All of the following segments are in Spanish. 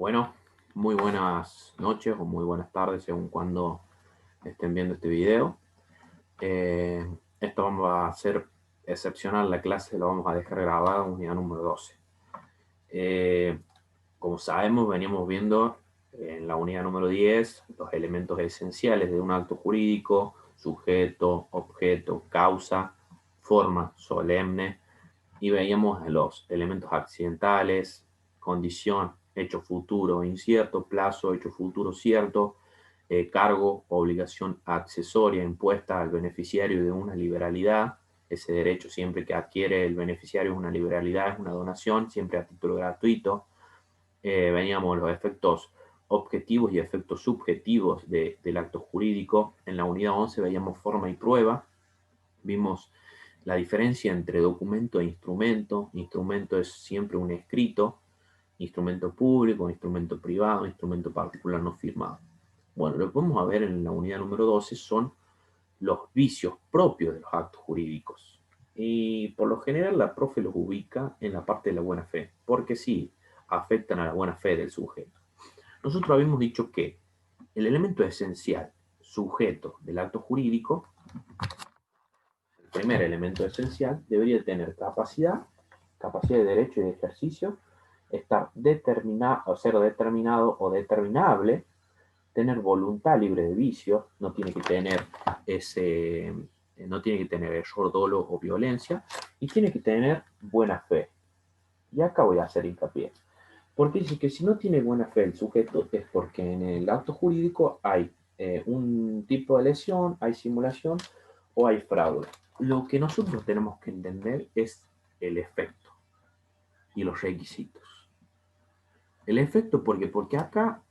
Bueno, muy buenas noches o muy buenas tardes según cuando estén viendo este video. Eh, Esto vamos a ser excepcional, la clase la vamos a dejar grabada en unidad número 12. Eh, Como sabemos, veníamos viendo en la unidad número 10 los elementos esenciales de un acto jurídico: sujeto, objeto, causa, forma solemne, y veíamos los elementos accidentales: condición, hecho futuro incierto; plazo, hecho futuro cierto; cargo, obligación accesoria impuesta al beneficiario de una liberalidad. Ese derecho, siempre que adquiere el beneficiario una liberalidad, es una donación, siempre a título gratuito. Veníamos los efectos objetivos y efectos subjetivos del acto jurídico. En la unidad 11 veíamos forma y prueba. Vimos la diferencia entre documento e instrumento. Instrumento es siempre un escrito, instrumento público, instrumento privado, instrumento particular no firmado. Bueno, lo que vamos a ver en la unidad número 12 son los vicios propios de los actos jurídicos. Y por lo general la profe los ubica en la parte de la buena fe, porque sí, afectan a la buena fe del sujeto. Nosotros habíamos dicho que el elemento esencial, sujeto del acto jurídico, el primer elemento esencial, debería tener capacidad de derecho y de ejercicio, estar determinado, o ser determinado o determinable, tener voluntad libre de vicios, no tiene que tener error, dolo o violencia, y tiene que tener buena fe. Y acá voy a hacer hincapié. Porque dice que si no tiene buena fe el sujeto es porque en el acto jurídico hay un tipo de lesión, hay simulación o hay fraude. Lo que nosotros tenemos que entender es el efecto y los requisitos. El efecto, porque acá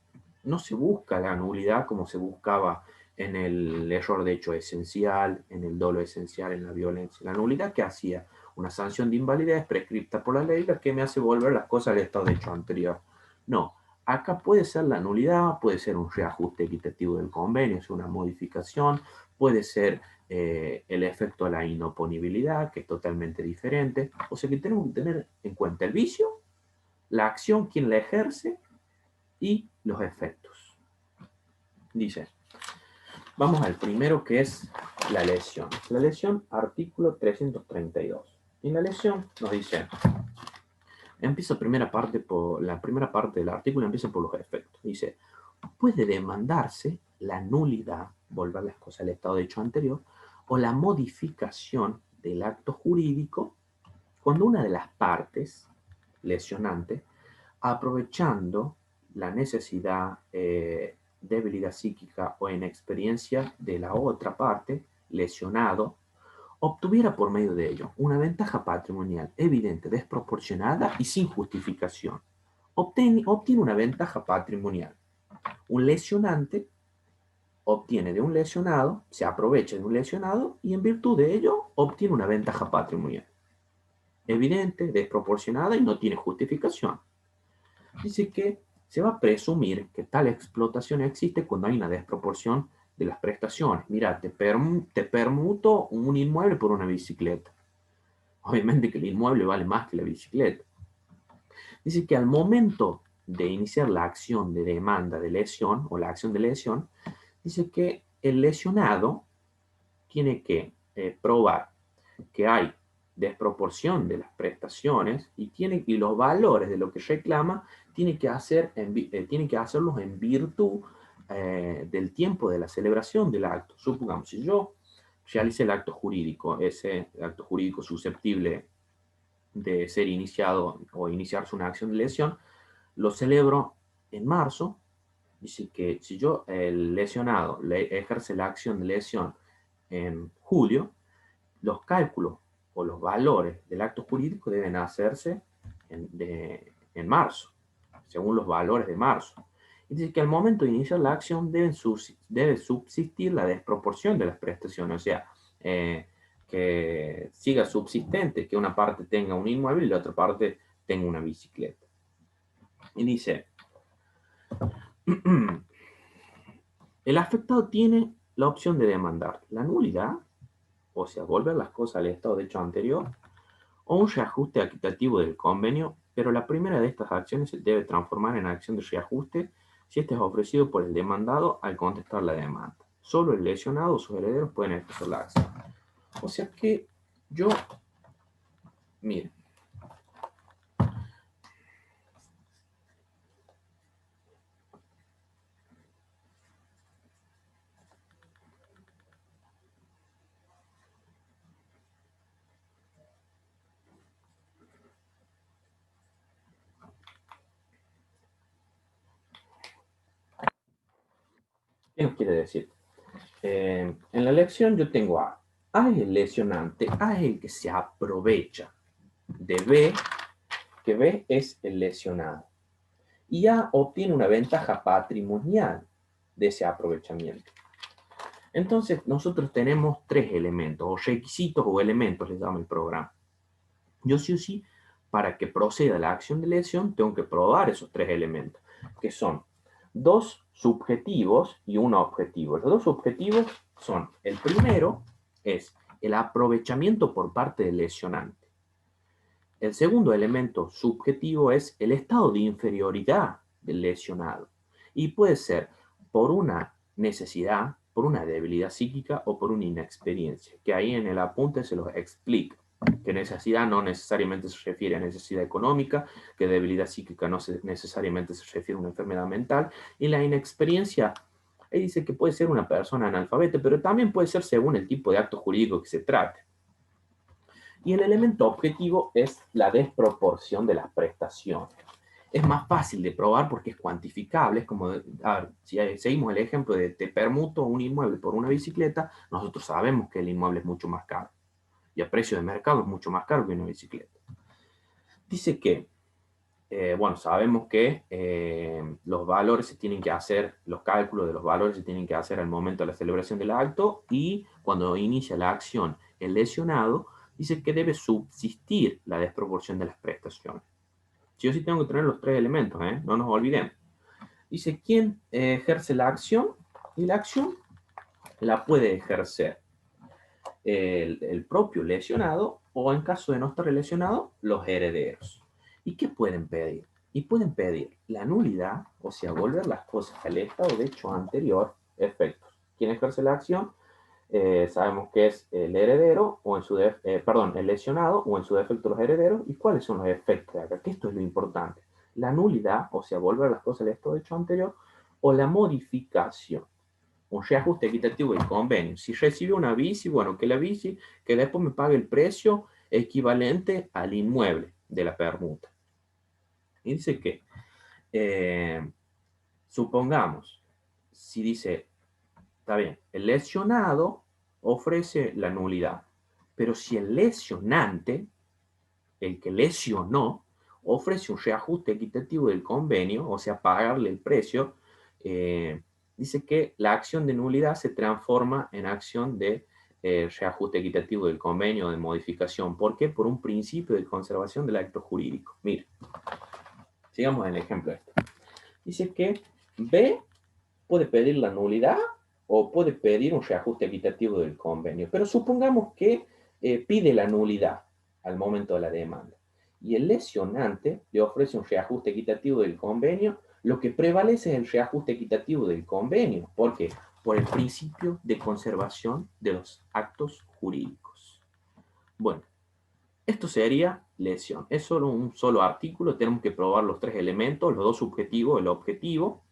no se busca la nulidad como se buscaba en el error de hecho esencial, en el dolo esencial, en la violencia. La nulidad, que hacía una sanción de invalidez prescripta por la ley, la que me hace volver las cosas al estado de hecho anterior. No, acá puede ser la nulidad, puede ser un reajuste equitativo del convenio, es una modificación, puede ser el efecto de la inoponibilidad, que es totalmente diferente. O sea que tenemos que tener en cuenta el vicio, la acción, quien la ejerce, y los efectos. Dice, vamos al primero, que es la lesión. La lesión, artículo 332. Y la lesión nos dice, empieza la primera parte del artículo empieza por los efectos. Dice, puede demandarse la nulidad, volver las cosas al estado de hecho anterior, o la modificación del acto jurídico cuando una de las partes lesionante, aprovechando la necesidad, debilidad psíquica o inexperiencia de la otra parte, lesionado, obtuviera por medio de ello una ventaja patrimonial evidente, desproporcionada y sin justificación. Obtiene una ventaja patrimonial. Un lesionante obtiene de un lesionado, se aprovecha de un lesionado y en virtud de ello obtiene una ventaja patrimonial evidente, desproporcionada y no tiene justificación. Dice que se va a presumir que tal explotación existe cuando hay una desproporción de las prestaciones. Mira, te permuto un inmueble por una bicicleta. Obviamente que el inmueble vale más que la bicicleta. Dice que al momento de iniciar la acción de demanda de lesión o la acción de lesión, dice que el lesionado tiene que probar que hay desproporción de las prestaciones y los valores de lo que reclama tiene que hacerlos en virtud del tiempo de la celebración del acto. Supongamos, si yo realicé el acto jurídico, ese acto jurídico susceptible de ser iniciado o iniciarse una acción de lesión, lo celebro en marzo. Dice que si yo, el lesionado, le ejerce la acción de lesión en julio, los cálculos o los valores del acto jurídico deben hacerse en marzo, según los valores de marzo. Y dice que al momento de iniciar la acción debe subsistir la desproporción de las prestaciones, o sea, que siga subsistente, que una parte tenga un inmueble y la otra parte tenga una bicicleta. Y dice, el afectado tiene la opción de demandar la nulidad, o sea, volver las cosas al estado de hecho anterior, o un reajuste equitativo del convenio pero la primera de estas acciones se debe transformar en acción de reajuste si este es ofrecido por el demandado al contestar la demanda. Solo el lesionado o sus herederos pueden ejercer la acción. O sea que yo, miren, ¿qué nos quiere decir? En la lección yo tengo A. A es el lesionante, A es el que se aprovecha de B, que B es el lesionado. Y A obtiene una ventaja patrimonial de ese aprovechamiento. Entonces, nosotros tenemos tres elementos, o requisitos o elementos, les llama el programa. Yo sí o sí, para que proceda la acción de lesión, tengo que probar esos tres elementos, que son dos subjetivos y uno objetivo. Los dos subjetivos son, el primero es el aprovechamiento por parte del lesionante. El segundo elemento subjetivo es el estado de inferioridad del lesionado. Y puede ser por una necesidad, por una debilidad psíquica o por una inexperiencia, que ahí en el apunte se los explica. Que necesidad no necesariamente se refiere a necesidad económica, que debilidad psíquica no necesariamente se refiere a una enfermedad mental, y la inexperiencia, él dice que puede ser una persona analfabeta, pero también puede ser según el tipo de acto jurídico que se trate. Y el elemento objetivo es la desproporción de las prestaciones. Es más fácil de probar porque es cuantificable. Es como, a ver, si seguimos el ejemplo de te permuto un inmueble por una bicicleta, nosotros sabemos que el inmueble es mucho más caro. Y a precio de mercado es mucho más caro que una bicicleta. Dice que, bueno, sabemos que los valores se tienen que hacer, los cálculos de los valores se tienen que hacer al momento de la celebración del acto y cuando inicia la acción el lesionado, dice que debe subsistir la desproporción de las prestaciones. Sí o sí tengo que tener los tres elementos, no nos olvidemos. Dice quién ejerce la acción y la acción la puede ejercer el propio lesionado o en caso de no estar lesionado, los herederos. ¿Y qué pueden pedir? Y pueden pedir la nulidad, o sea, volver las cosas al estado de hecho anterior, efectos. ¿Quién ejerce la acción? Sabemos que es el heredero, o en su perdón, el lesionado, o en su defecto los herederos. ¿Y cuáles son los efectos de acá? Que esto es lo importante. La nulidad, o sea, volver las cosas al estado de hecho anterior, o la modificación, un reajuste equitativo del convenio. Si recibe una bici, bueno, que la bici, que después me pague el precio equivalente al inmueble de la permuta. Y dice que, supongamos, si dice, está bien, el lesionado ofrece la nulidad, pero si el lesionante, el que lesionó, ofrece un reajuste equitativo del convenio, o sea, pagarle el precio, dice que la acción de nulidad se transforma en acción de reajuste equitativo del convenio de modificación. ¿Por qué? Por un principio de conservación del acto jurídico. Mira, sigamos en el ejemplo este. Dice que B puede pedir la nulidad o puede pedir un reajuste equitativo del convenio. Pero supongamos que pide la nulidad al momento de la demanda y el lesionante le ofrece un reajuste equitativo del convenio. Lo que prevalece es el reajuste equitativo del convenio. ¿Por qué? Por el principio de conservación de los actos jurídicos. Bueno, esto sería lesión. Es solo un solo artículo. Tenemos que probar los tres elementos, los dos subjetivos, el objetivo.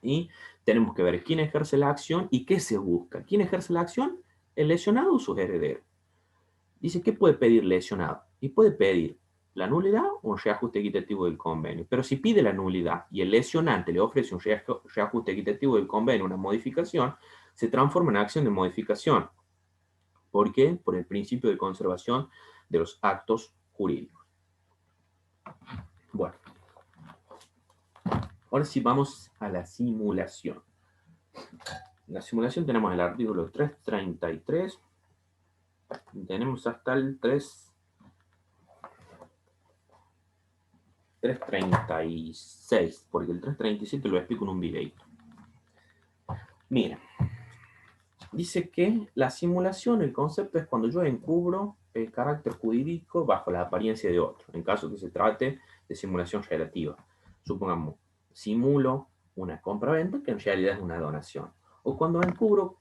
Y tenemos que ver quién ejerce la acción y qué se busca. ¿Quién ejerce la acción? ¿El lesionado o sus herederos? Dice, ¿qué puede pedir el lesionado? Y puede pedir la nulidad o un reajuste equitativo del convenio. Pero si pide la nulidad y el lesionante le ofrece un reajuste equitativo del convenio, una modificación, se transforma en acción de modificación. ¿Por qué? Por el principio de conservación de los actos jurídicos. Bueno, ahora sí vamos a la simulación. En la simulación tenemos el artículo 333. Tenemos hasta el 336, porque el 337 lo explico en un videito. Mira, dice que la simulación, el concepto es cuando yo encubro el carácter jurídico bajo la apariencia de otro, en caso que se trate de simulación relativa. Supongamos, simulo una compraventa que en realidad es una donación. O cuando encubro,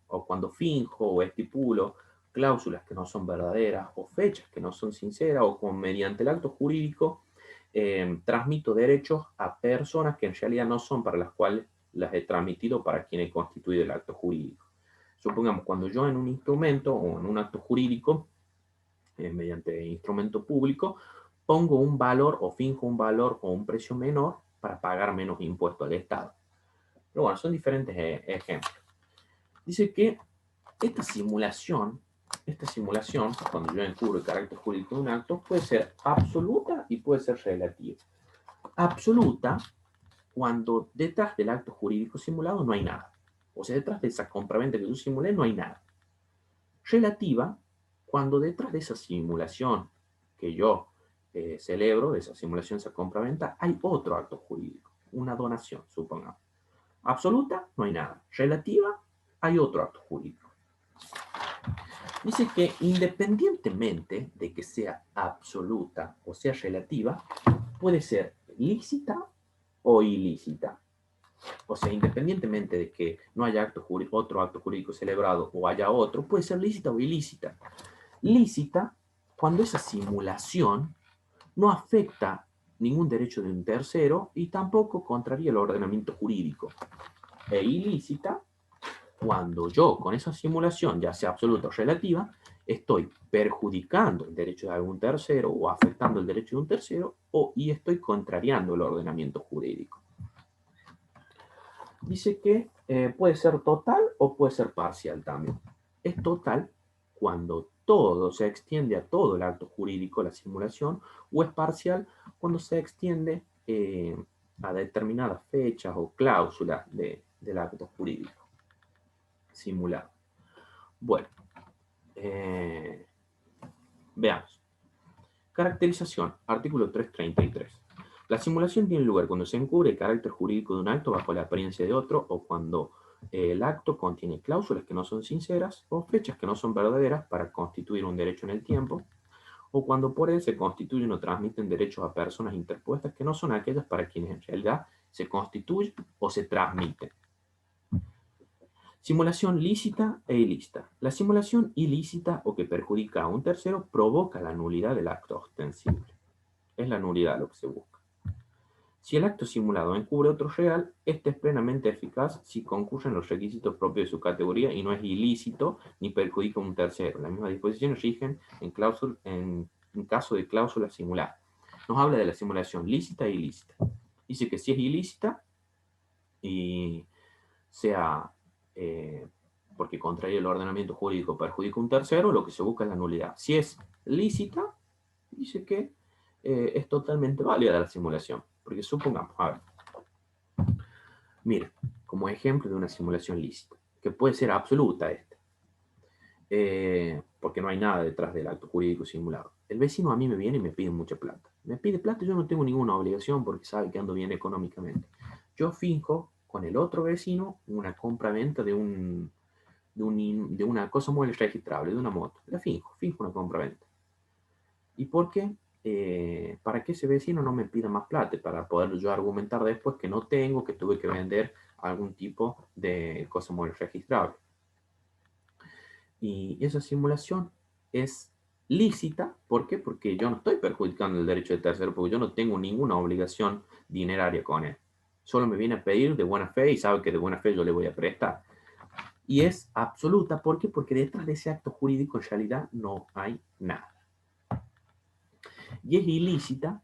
o cuando finjo o estipulo cláusulas que no son verdaderas o fechas que no son sinceras o con, mediante el acto jurídico transmito derechos a personas que en realidad no son para las cuales las he transmitido para quien he constituido el acto jurídico. Supongamos, cuando yo en un instrumento o en un acto jurídico, mediante instrumento público, pongo un valor o finjo un valor o un precio menor para pagar menos impuesto al Estado. Pero bueno, son diferentes ejemplos. Dice que esta simulación, cuando yo encubro el carácter jurídico de un acto, puede ser absoluta y puede ser relativa. Absoluta cuando detrás del acto jurídico simulado no hay nada. O sea, detrás de esa compraventa que yo simulé no hay nada. Relativa cuando detrás de esa simulación que yo celebro, de esa simulación, esa compraventa, hay otro acto jurídico, una donación, supongamos. Absoluta, no hay nada. Relativa, hay otro acto jurídico. Dice que independientemente de que sea absoluta o sea relativa, puede ser lícita o ilícita. O sea, independientemente de que no haya otro acto jurídico celebrado o haya otro, puede ser lícita o ilícita. Lícita cuando esa simulación no afecta ningún derecho de un tercero y tampoco contraría el ordenamiento jurídico. E ilícita cuando yo con esa simulación, ya sea absoluta o relativa, estoy perjudicando el derecho de algún tercero o afectando el derecho de un tercero y estoy contrariando el ordenamiento jurídico. Dice que puede ser total o puede ser parcial también. Es total cuando todo se extiende a todo el acto jurídico, la simulación, o es parcial cuando se extiende a determinadas fechas o cláusulas del acto jurídico simulado. Bueno, veamos. Caracterización, artículo 333. La simulación tiene lugar cuando se encubre el carácter jurídico de un acto bajo la apariencia de otro o cuando el acto contiene cláusulas que no son sinceras o fechas que no son verdaderas para constituir un derecho en el tiempo, o cuando por él se constituyen o transmiten derechos a personas interpuestas que no son aquellas para quienes en realidad se constituyen o se transmiten. Simulación lícita e ilícita. La simulación ilícita o que perjudica a un tercero provoca la nulidad del acto ostensible. Es la nulidad lo que se busca. Si el acto simulado encubre otro real, este es plenamente eficaz si concurren los requisitos propios de su categoría y no es ilícito ni perjudica a un tercero. Las mismas disposiciones rigen en caso de cláusula simulada. Nos habla de la simulación lícita e ilícita. Dice que si es ilícita y sea porque contrae el ordenamiento jurídico perjudica a un tercero, lo que se busca es la nulidad. Si es lícita, dice que es totalmente válida la simulación. Porque supongamos, a ver, mira, como ejemplo de una simulación lícita, que puede ser absoluta esta, porque no hay nada detrás del acto jurídico simulado. El vecino a mí me viene y me pide mucha plata. Me pide plata y yo no tengo ninguna obligación porque sabe que ando bien económicamente. Yo finjo con el otro vecino una compra-venta de una cosa móvil registrable, de una moto. La finjo una compra-venta. ¿Y por qué? Para que ese vecino no me pida más plata, para poder yo argumentar después que no tengo, que tuve que vender algún tipo de cosa móvil registrable. Y esa simulación es lícita, ¿por qué? Porque yo no estoy perjudicando el derecho de tercero, porque yo no tengo ninguna obligación dineraria con él. Solo me viene a pedir de buena fe y sabe que de buena fe yo le voy a prestar. Y es absoluta, ¿por qué? Porque detrás de ese acto jurídico en realidad no hay nada. Y es ilícita,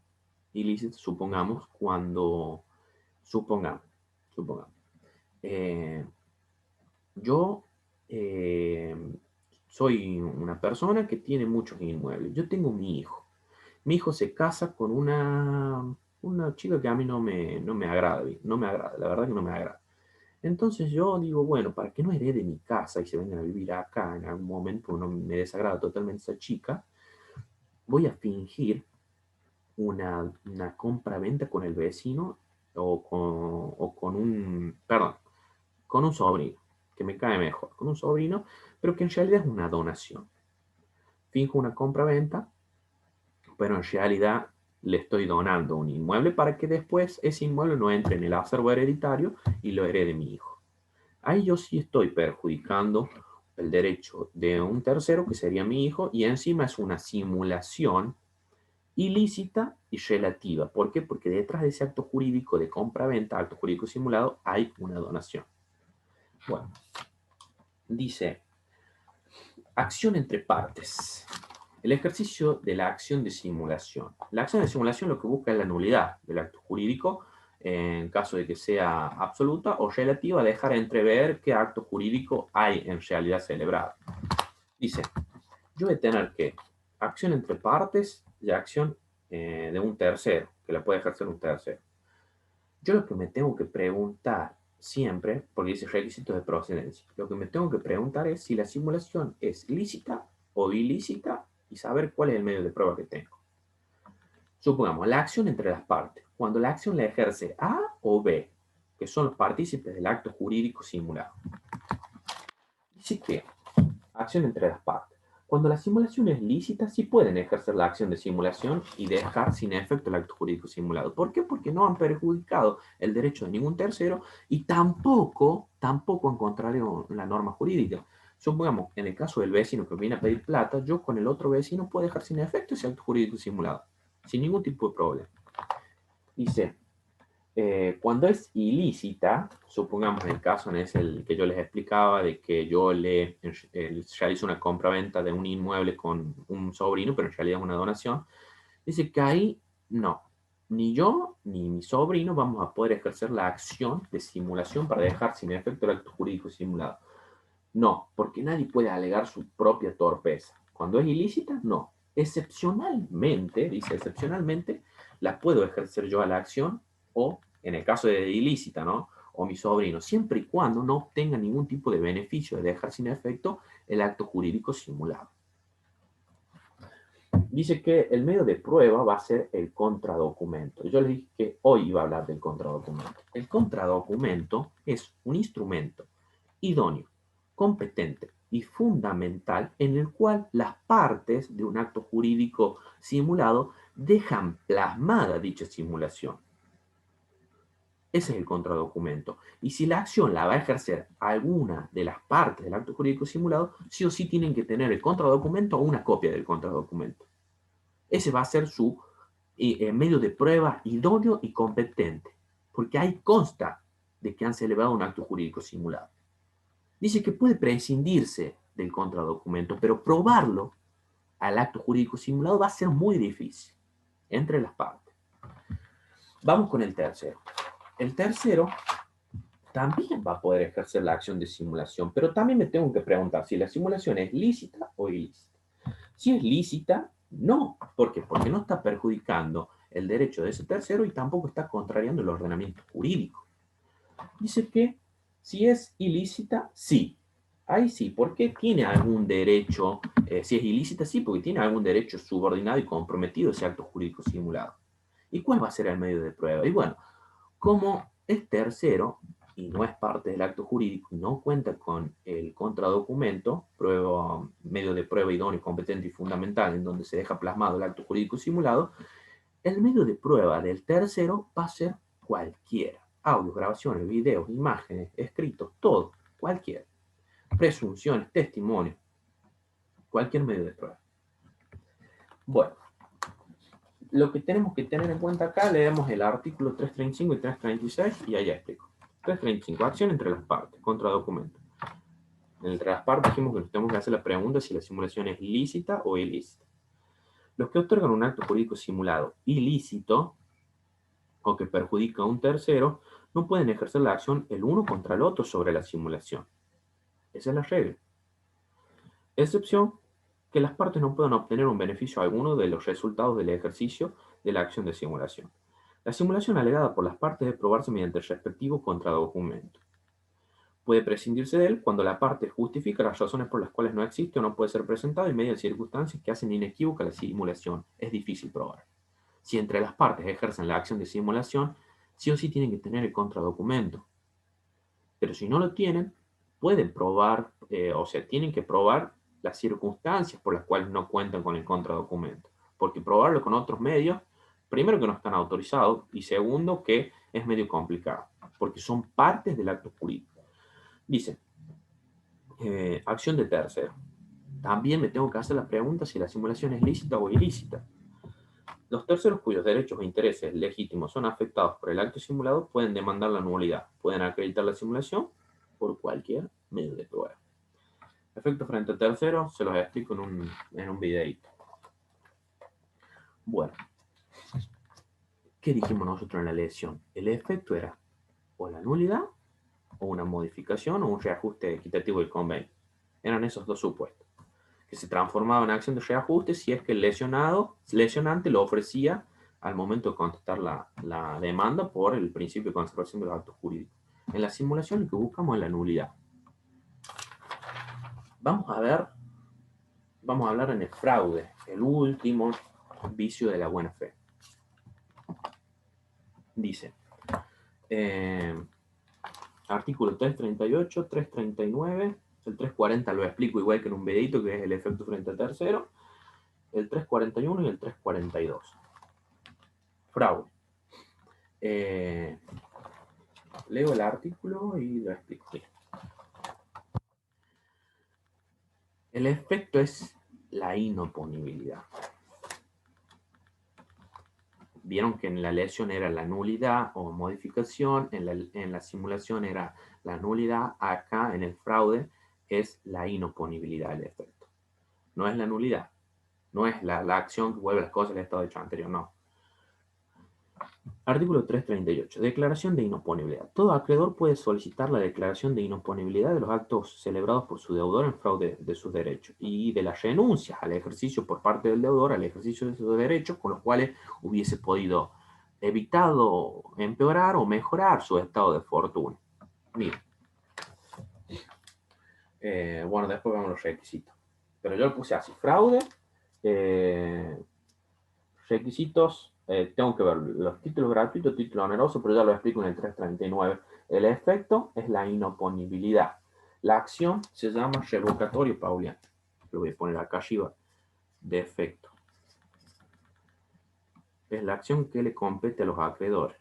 supongamos, supongamos, yo soy una persona que tiene muchos inmuebles. Yo tengo mi hijo. Mi hijo se casa con una chica que a mí no me agrada, la verdad que no me agrada. Entonces yo digo, bueno, para que no herede mi casa y se vengan a vivir acá en algún momento, no me desagrada totalmente esa chica, voy a fingir una compra-venta con el vecino con un sobrino, que me cae mejor, con un sobrino, pero que en realidad es una donación. finjo una compra-venta, pero en realidad le estoy donando un inmueble para que después ese inmueble no entre en el acervo hereditario y lo herede mi hijo. Ahí yo sí estoy perjudicando el derecho de un tercero, que sería mi hijo, y encima es una simulación ilícita y relativa. ¿Por qué? Porque detrás de ese acto jurídico de compra-venta, acto jurídico simulado, hay una donación. Bueno, dice, acción entre partes. El ejercicio de la acción de simulación. La acción de simulación lo que busca es la nulidad del acto jurídico en caso de que sea absoluta o relativa, dejar entrever qué acto jurídico hay en realidad celebrado. Dice, yo voy a tener que acción entre partes y acción de un tercero, que la puede ejercer un tercero. Yo lo que me tengo que preguntar siempre, porque dice requisitos de procedencia, lo que me tengo que preguntar es si la simulación es lícita o ilícita y saber cuál es el medio de prueba que tengo. Supongamos, la acción entre las partes. Cuando la acción la ejerce A o B, que son los partícipes del acto jurídico simulado. Dice que acción entre las partes. Cuando la simulación es lícita, sí pueden ejercer la acción de simulación y dejar sin efecto el acto jurídico simulado. ¿Por qué? Porque no han perjudicado el derecho de ningún tercero y tampoco encontraron la norma jurídica. Supongamos, en el caso del vecino que viene a pedir plata, yo con el otro vecino puedo dejar sin efecto ese acto jurídico simulado, sin ningún tipo de problema. Dice, cuando es ilícita, supongamos el caso en ese el que yo les explicaba de que yo le realizo una compra-venta de un inmueble con un sobrino, pero en realidad es una donación, dice que ahí no, ni yo ni mi sobrino vamos a poder ejercer la acción de simulación para dejar sin efecto el acto jurídico simulado. No, porque nadie puede alegar su propia torpeza. Cuando es ilícita, no. Excepcionalmente, dice excepcionalmente, la puedo ejercer yo a la acción o, en el caso de ilícita, ¿no? O mi sobrino, siempre y cuando no obtenga ningún tipo de beneficio de dejar sin efecto el acto jurídico simulado. Dice que el medio de prueba va a ser el contradocumento. Yo les dije que hoy iba a hablar del contradocumento. El contradocumento es un instrumento idóneo, competente y fundamental en el cual las partes de un acto jurídico simulado dejan plasmada dicha simulación. Ese es el contradocumento. Y si la acción la va a ejercer alguna de las partes del acto jurídico simulado, sí o sí tienen que tener el contradocumento o una copia del contradocumento. Ese va a ser su medio de prueba idóneo y competente, porque ahí consta de que han celebrado un acto jurídico simulado. Dice que puede prescindirse del contradocumento, pero probarlo al acto jurídico simulado va a ser muy difícil entre las partes. Vamos con el tercero. El tercero también va a poder ejercer la acción de simulación, pero también me tengo que preguntar si la simulación es lícita o ilícita. Si es lícita, no. ¿Por qué? Porque no está perjudicando el derecho de ese tercero y tampoco está contrariando el ordenamiento jurídico. Dice que si es ilícita, sí. Ahí sí, porque tiene algún derecho, si es ilícita, sí, porque tiene algún derecho subordinado y comprometido ese acto jurídico simulado. ¿Y cuál va a ser el medio de prueba? Y bueno, como es tercero y no es parte del acto jurídico y no cuenta con el contradocumento, prueba, medio de prueba idóneo, competente y fundamental, en donde se deja plasmado el acto jurídico simulado, el medio de prueba del tercero va a ser cualquiera. Audios, grabaciones, videos, imágenes, escritos, todo, cualquiera. Presunciones, testimonios, cualquier medio de prueba. Bueno, lo que tenemos que tener en cuenta acá, leemos el artículo 335 y 336 y allá explico. 335, acción entre las partes, contradocumento. Entre las partes dijimos que nos tenemos que hacer la pregunta si la simulación es lícita o ilícita. Los que otorgan un acto jurídico simulado ilícito o que perjudica a un tercero no pueden ejercer la acción el uno contra el otro sobre la simulación. Esa es la regla. Excepción que las partes no puedan obtener un beneficio alguno de los resultados del ejercicio de la acción de simulación. La simulación alegada por las partes debe probarse mediante el respectivo contradocumento. Puede prescindirse de él cuando la parte justifica las razones por las cuales no existe o no puede ser presentado y mediante circunstancias que hacen inequívoca la simulación. Es difícil probar. Si entre las partes ejercen la acción de simulación, sí o sí tienen que tener el contradocumento. Pero si no lo tienen, pueden probar, tienen que probar las circunstancias por las cuales no cuentan con el contradocumento. Porque probarlo con otros medios, primero que no están autorizados y segundo que es medio complicado, porque son partes del acto jurídico. Dice, acción de tercero. También me tengo que hacer la pregunta si la simulación es lícita o ilícita. Los terceros cuyos derechos o intereses legítimos son afectados por el acto simulado pueden demandar la nulidad, pueden acreditar la simulación por cualquier medio de prueba. Efecto frente a terceros se los explico en un videito. Bueno, ¿qué dijimos nosotros en la lesión? El efecto era o la nulidad o una modificación o un reajuste equitativo del convenio. Eran esos dos supuestos. Que se transformaba en acción de reajuste si es que el lesionante lo ofrecía al momento de contestar la demanda por el principio de conservación de los actos jurídicos. En la simulación lo que buscamos es la nulidad. Vamos a hablar en el fraude, el último vicio de la buena fe. Dice, artículo 338, 339, el 340 lo explico igual que en un videito, que es el efecto frente a tercero, el 341 y el 342. Fraude. Leo el artículo y lo explico. Bien. El efecto es la inoponibilidad. Vieron que en la lesión era la nulidad o modificación, en la simulación era la nulidad, acá en el fraude es la inoponibilidad del efecto. No es la nulidad, no es la acción que vuelve las cosas al estado de hecho anterior, no. Artículo 338. Declaración de inoponibilidad. Todo acreedor puede solicitar la declaración de inoponibilidad de los actos celebrados por su deudor en fraude de sus derechos y de las renuncias al ejercicio por parte del deudor al ejercicio de sus derechos con los cuales hubiese podido evitado empeorar o mejorar su estado de fortuna. Miren. Bueno, después vemos los requisitos. Pero yo lo puse así. Fraude. Requisitos. Tengo que ver los títulos gratuitos, títulos onerosos, pero ya lo explico en el 339. El efecto es la inoponibilidad. La acción se llama revocatorio pauliano. Lo voy a poner acá arriba. De efecto. Es la acción que le compete a los acreedores.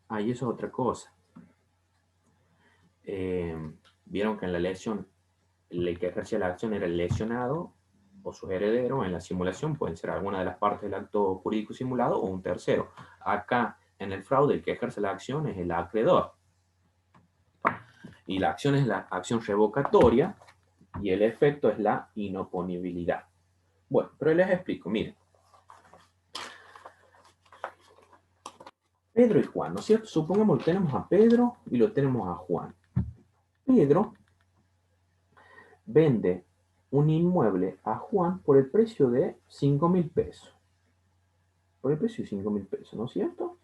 Y eso es otra cosa. Vieron que en la lesión, el que ejercía la acción era el lesionado o sus herederos. En la simulación pueden ser alguna de las partes del acto jurídico simulado o un tercero. Acá, en el fraude, el que ejerce la acción es el acreedor. Y la acción es la acción revocatoria y el efecto es la inoponibilidad. Bueno, pero les explico, miren. Pedro y Juan, ¿no es cierto? Supongamos que tenemos a Pedro y lo tenemos a Juan. Pedro vende un inmueble a Juan por el precio de 5.000 pesos. Por el precio de 5.000 pesos, ¿no es cierto?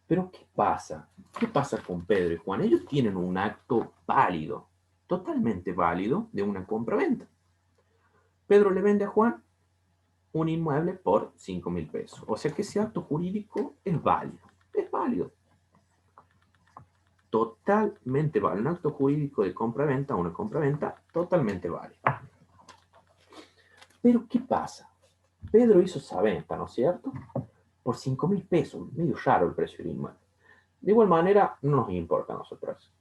Pero ¿qué pasa? ¿Qué pasa con Pedro y Juan? Ellos tienen un acto válido, totalmente válido, de una compra-venta. Pedro le vende a Juan un inmueble por 5.000 pesos. O sea que ese acto jurídico es válido. Es válido. Totalmente válido. Un acto jurídico de compra-venta, una compra-venta, totalmente válido. Pero ¿qué pasa? Pedro hizo esa venta, ¿no es cierto? Por 5.000 pesos. Medio raro el precio del inmueble. De igual manera, no nos importa a nosotros.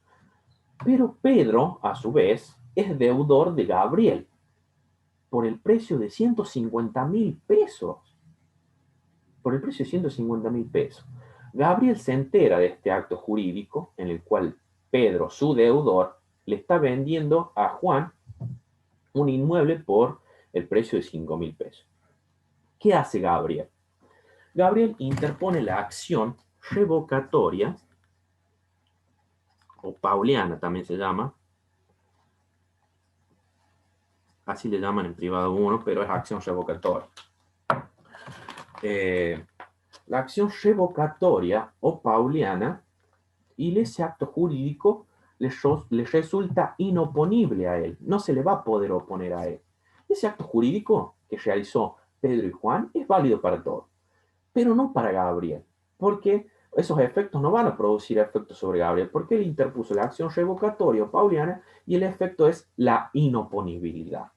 Pero Pedro, a su vez, es deudor de Gabriel por el precio de 150.000 pesos. Por el precio de 150.000 pesos. Gabriel se entera de este acto jurídico en el cual Pedro, su deudor, le está vendiendo a Juan un inmueble por el precio de 5.000 pesos. ¿Qué hace Gabriel? Gabriel interpone la acción revocatoria, o pauliana también se llama, así le llaman en privado 1, pero es acción revocatoria. La acción revocatoria o pauliana y ese acto jurídico le resulta inoponible a él, no se le va a poder oponer a él. Ese acto jurídico que realizó Pedro y Juan es válido para todos, pero no para Gabriel. ¿Por qué? esos efectos no van a producir efectos sobre Gabriel, porque él interpuso la acción revocatoria pauliana y el efecto es la inoponibilidad.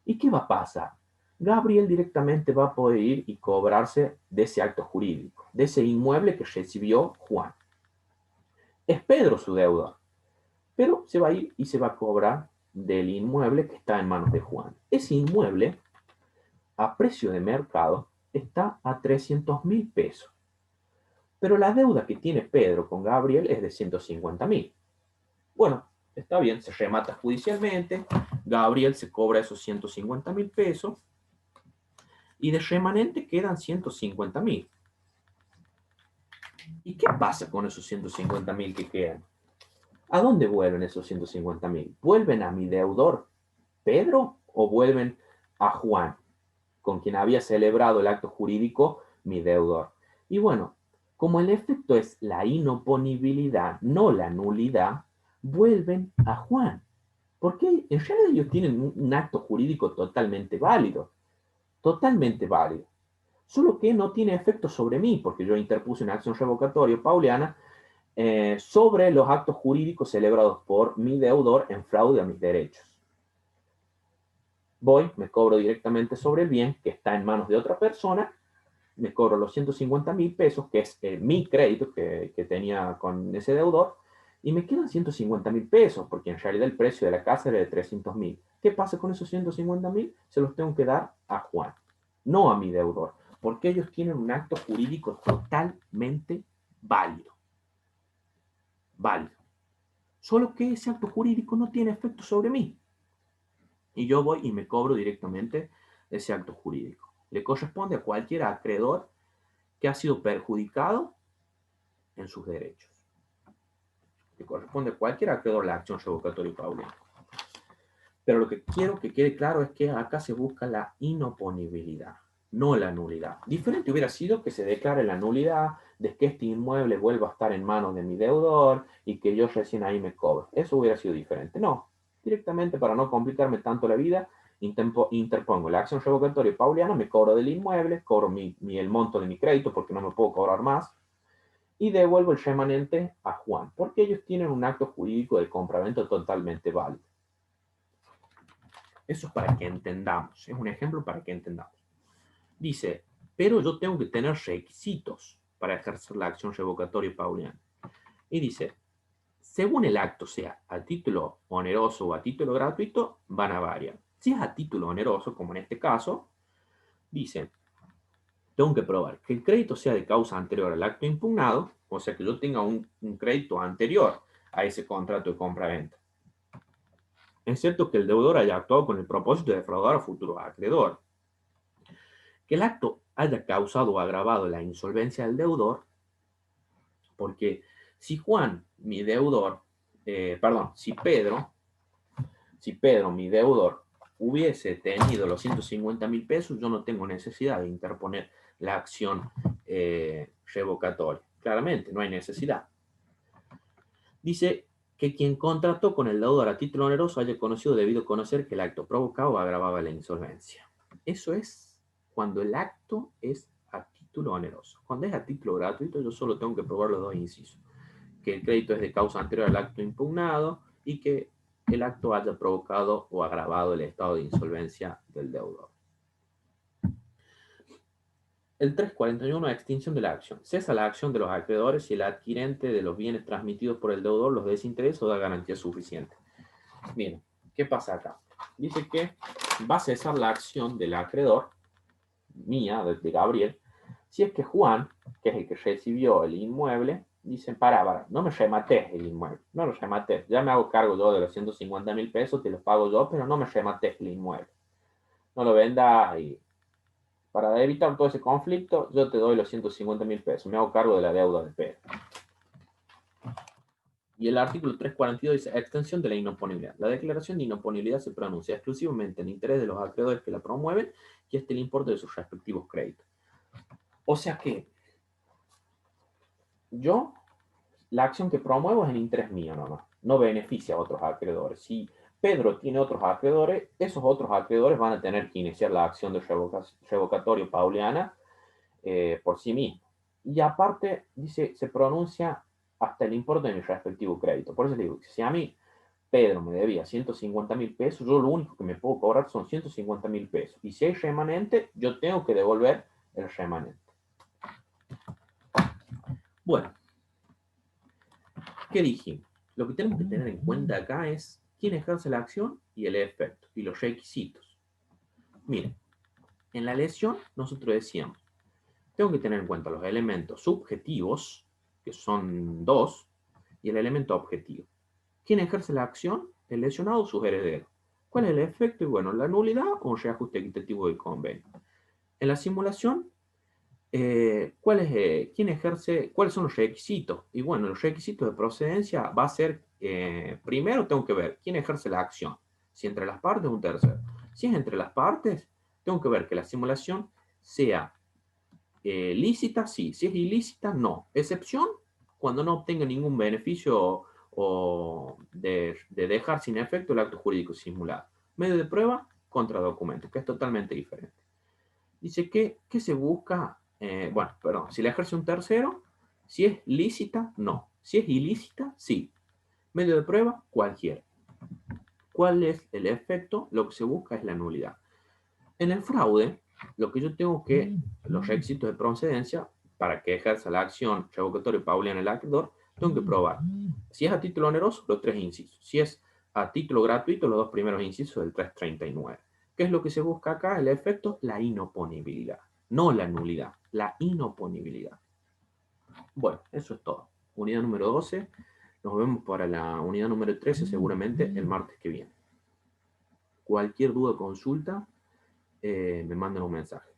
¿Y qué va a pasar? Gabriel directamente va a poder ir y cobrarse de ese acto jurídico, de ese inmueble que recibió Juan. Es Pedro su deudor, pero se va a ir y se va a cobrar del inmueble que está en manos de Juan. Ese inmueble, a precio de mercado, está a 300.000 pesos. Pero la deuda que tiene Pedro con Gabriel es de 150.000. Bueno, está bien, se remata judicialmente, Gabriel se cobra esos 150.000 pesos y de remanente quedan 150.000. ¿Y qué pasa con esos 150.000 que quedan? ¿A dónde vuelven esos 150.000? ¿Vuelven a mi deudor Pedro o vuelven a Juan, con quien había celebrado el acto jurídico mi deudor? Y bueno, como el efecto es la inoponibilidad, no la nulidad, vuelven a Juan. Porque en realidad ellos tienen un acto jurídico totalmente válido. Totalmente válido. Solo que no tiene efecto sobre mí, porque yo interpuse una acción revocatoria pauliana sobre los actos jurídicos celebrados por mi deudor en fraude a mis derechos. Voy, me cobro directamente sobre el bien que está en manos de otra persona, me cobro los 150.000 pesos, que es mi crédito que tenía con ese deudor, y me quedan 150.000 pesos, porque en realidad el precio de la casa era de 300.000. ¿Qué pasa con esos 150.000? Se los tengo que dar a Juan, no a mi deudor, porque ellos tienen un acto jurídico totalmente válido. Válido. Solo que ese acto jurídico no tiene efecto sobre mí. Y yo voy y me cobro directamente ese acto jurídico. Le corresponde a cualquier acreedor que ha sido perjudicado en sus derechos. Le corresponde a cualquier acreedor la acción revocatoria pauliana. Pero lo que quiero que quede claro es que acá se busca la inoponibilidad, no la nulidad. Diferente hubiera sido que se declare la nulidad de que este inmueble vuelva a estar en manos de mi deudor y que yo recién ahí me cobro. Eso hubiera sido diferente. No, directamente para no complicarme tanto la vida, interpongo la acción revocatoria pauliana, me cobro del inmueble, cobro el monto de mi crédito porque no me puedo cobrar más y devuelvo el remanente a Juan, porque ellos tienen un acto jurídico de compraventa totalmente válido. Eso es para que entendamos, es un ejemplo para que entendamos. Dice, pero yo tengo que tener requisitos para ejercer la acción revocatoria pauliana. Y dice, según el acto sea a título oneroso o a título gratuito, van a variar. Si es a título oneroso, como en este caso, dice, tengo que probar que el crédito sea de causa anterior al acto impugnado, o sea que yo tenga un crédito anterior a ese contrato de compra-venta. Es cierto que el deudor haya actuado con el propósito de defraudar a futuros acreedores. Que el acto haya causado o agravado la insolvencia del deudor, porque si Juan, mi deudor, si Pedro, mi deudor, hubiese tenido los 150.000 pesos, yo no tengo necesidad de interponer la acción revocatoria. Claramente, no hay necesidad. Dice que quien contrató con el deudor a título oneroso haya conocido debido conocer que el acto provocaba o agravaba la insolvencia. Eso es cuando el acto es a título oneroso. Cuando es a título gratuito, yo solo tengo que probar los dos incisos. Que el crédito es de causa anterior al acto impugnado y que el acto haya provocado o agravado el estado de insolvencia del deudor. El 341, extinción de la acción. Cesa la acción de los acreedores si el adquirente de los bienes transmitidos por el deudor los desinteresa o da garantía suficiente. Bien, ¿qué pasa acá? Dice que va a cesar la acción del acreedor, mía, de Gabriel, si es que Juan, que es el que recibió el inmueble, dice, para, no me remates el inmueble, no lo remates, ya me hago cargo yo de los 150.000 pesos, te los pago yo, pero no me remates el inmueble. No lo vendas y para evitar todo ese conflicto, yo te doy los 150.000 pesos, me hago cargo de la deuda de Pedro. Y el artículo 342 dice, extensión de la inoponibilidad. La declaración de inoponibilidad se pronuncia exclusivamente en interés de los acreedores que la promueven y el importe de sus respectivos créditos. O sea que yo, la acción que promuevo es en interés mío nomás, no beneficia a otros acreedores. Si Pedro tiene otros acreedores, esos otros acreedores van a tener que iniciar la acción de revocatorio pauliana por sí mismos. Y aparte, dice, se pronuncia hasta el importe de mi respectivo crédito. Por eso le digo, si a mí Pedro me debía 150.000 pesos, yo lo único que me puedo cobrar son 150.000 pesos. Y si hay remanente, yo tengo que devolver el remanente. Bueno, ¿qué dijimos? Lo que tenemos que tener en cuenta acá es quién ejerce la acción y el efecto, y los requisitos. Miren, en la lesión nosotros decíamos, tengo que tener en cuenta los elementos subjetivos, que son dos, y el elemento objetivo. ¿Quién ejerce la acción? El lesionado o sus herederos. ¿Cuál es el efecto? Y bueno, la nulidad o un reajuste equitativo del convenio. En la simulación, ¿quién ejerce? ¿Cuáles son los requisitos? Y bueno, los requisitos de procedencia va a ser, primero tengo que ver quién ejerce la acción. Si entre las partes o un tercero. Si es entre las partes, tengo que ver que la simulación sea lícita, sí. Si es ilícita, no. Excepción, cuando no obtenga ningún beneficio o de dejar sin efecto el acto jurídico simulado. Medio de prueba contra documento, que es totalmente diferente. Dice que se busca, bueno, perdón, si la ejerce un tercero, si es lícita, no. Si es ilícita, sí. Medio de prueba, cualquiera. ¿Cuál es el efecto? Lo que se busca es la nulidad. En el fraude, lo que yo tengo que, los requisitos de procedencia, para que ejerza la acción revocatoria y pauliana el actor, tengo que probar. Si es a título oneroso, los tres incisos. Si es a título gratuito, los dos primeros incisos del 339. ¿Qué es lo que se busca acá? El efecto, la inoponibilidad. No la nulidad, la inoponibilidad. Bueno, eso es todo. Unidad número 12. Nos vemos para la unidad número 13 seguramente el martes que viene. Cualquier duda o consulta, me mandan un mensaje.